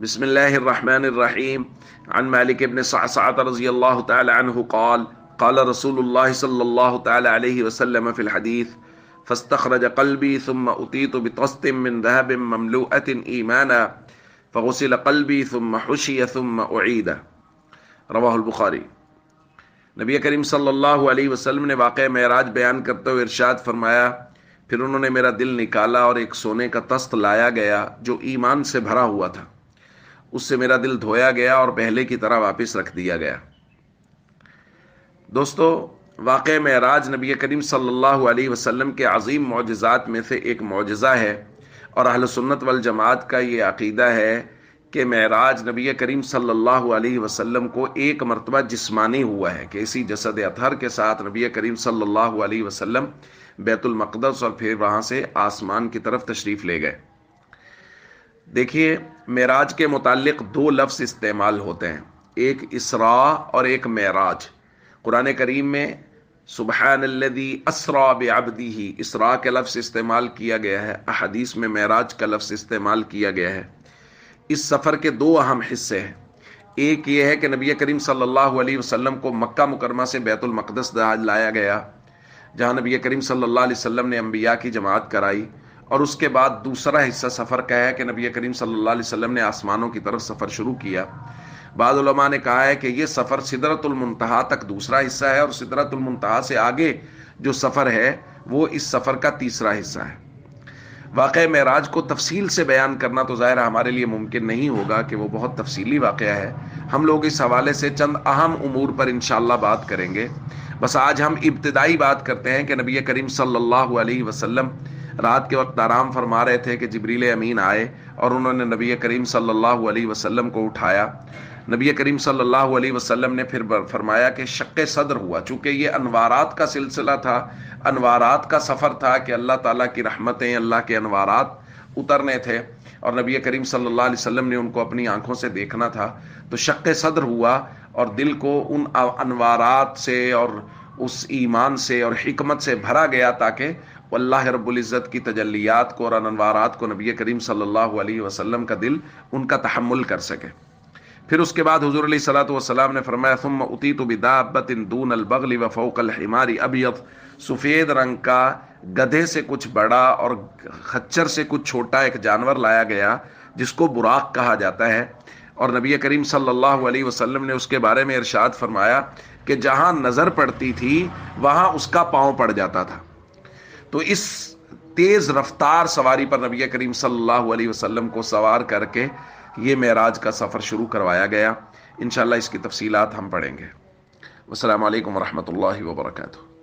بسم الله الرحمن الرحيم. عن مالك بن صعصعة رضي الله تعالى عنه قال قال رسول الله صلى الله تعالى عليه وسلم في الحديث: فاستخرج قلبي ثم أتيت بطست من ذهب مملوءة إيمانا فغسل قلبي ثم حشي ثم أعيد. رواہ البخاری۔ نبی کریم صلی اللہ علیہ وسلم نے واقعہ معراج بیان کرتے ہوئے ارشاد فرمایا، پھر انہوں نے میرا دل نکالا اور ایک سونے کا تست لایا گیا جو ایمان سے بھرا ہوا تھا، اس سے میرا دل دھویا گیا اور پہلے کی طرح واپس رکھ دیا گیا۔ دوستو، واقعہ معراج نبی کریم صلی اللہ علیہ وسلم کے عظیم معجزات میں سے ایک معجزہ ہے، اور اہل سنت والجماعت کا یہ عقیدہ ہے کہ معراج نبی کریم صلی اللہ علیہ وسلم کو ایک مرتبہ جسمانی ہوا ہے کہ اسی جسد اطہر کے ساتھ نبی کریم صلی اللہ علیہ وسلم بیت المقدس اور پھر وہاں سے آسمان کی طرف تشریف لے گئے۔ دیکھیے، معراج کے متعلق دو لفظ استعمال ہوتے ہیں، ایک اسراء اور ایک معراج۔ قرآن کریم میں سبحان الذی اسرا بعبدہ اسراء کا لفظ استعمال کیا گیا ہے، احادیث میں معراج کا لفظ استعمال کیا گیا ہے۔ اس سفر کے دو اہم حصے ہیں، ایک یہ ہے کہ نبی کریم صلی اللہ علیہ وسلم کو مکہ مکرمہ سے بیت المقدس لایا گیا، جہاں نبی کریم صلی اللہ علیہ وسلم نے انبیاء کی جماعت کرائی، اور اس کے بعد دوسرا حصہ سفر کا ہے کہ نبی کریم صلی اللہ علیہ وسلم نے آسمانوں کی طرف سفر شروع کیا۔ بعض علماء نے کہا ہے کہ یہ سفر سدرۃ المنتہا تک دوسرا حصہ ہے، اور سدرۃ المنتہا سے آگے جو سفر ہے وہ اس سفر کا تیسرا حصہ ہے۔ واقعہ معراج کو تفصیل سے بیان کرنا تو ظاہر ہمارے لیے ممکن نہیں ہوگا کہ وہ بہت تفصیلی واقعہ ہے، ہم لوگ اس حوالے سے چند اہم امور پر انشاءاللہ بات کریں گے۔ بس آج ہم ابتدائی بات کرتے ہیں کہ نبی کریم صلی اللہ علیہ وسلم رات کے وقت آرام فرما رہے تھے کہ جبریل امین آئے اور انہوں نے نبی کریم صلی اللہ علیہ وسلم کو اٹھایا۔ نبی کریم صلی اللہ علیہ وسلم نے پھر فرمایا کہ شق صدر ہوا، چونکہ یہ انوارات کا سلسلہ تھا، انوارات کا سفر تھا کہ اللہ تعالیٰ کی رحمتیں، اللہ کے انوارات اترنے تھے، اور نبی کریم صلی اللہ علیہ وسلم نے ان کو اپنی آنکھوں سے دیکھنا تھا، تو شق صدر ہوا اور دل کو ان انوارات سے اور اس ایمان سے اور حکمت سے بھرا گیا تاکہ اللہ رب العزت کی تجلیات کو اور انوارات کو نبی کریم صلی اللہ علیہ وسلم کا دل ان کا تحمل کر سکے۔ پھر اس کے بعد حضور علیہ الصلوۃ والسلام نے فرمایا ثم اتیت بدابۃ دون البغل وفوق الحمار ابیض، سفید رنگ کا گدھے سے کچھ بڑا اور خچر سے کچھ چھوٹا ایک جانور لایا گیا جس کو براق کہا جاتا ہے، اور نبی کریم صلی اللہ علیہ وسلم نے اس کے بارے میں ارشاد فرمایا کہ جہاں نظر پڑتی تھی وہاں اس کا پاؤں پڑ جاتا تھا۔ تو اس تیز رفتار سواری پر نبی کریم صلی اللہ علیہ وسلم کو سوار کر کے یہ معراج کا سفر شروع کروایا گیا۔ انشاءاللہ اس کی تفصیلات ہم پڑھیں گے۔ والسلام علیکم ورحمۃ اللہ وبرکاتہ۔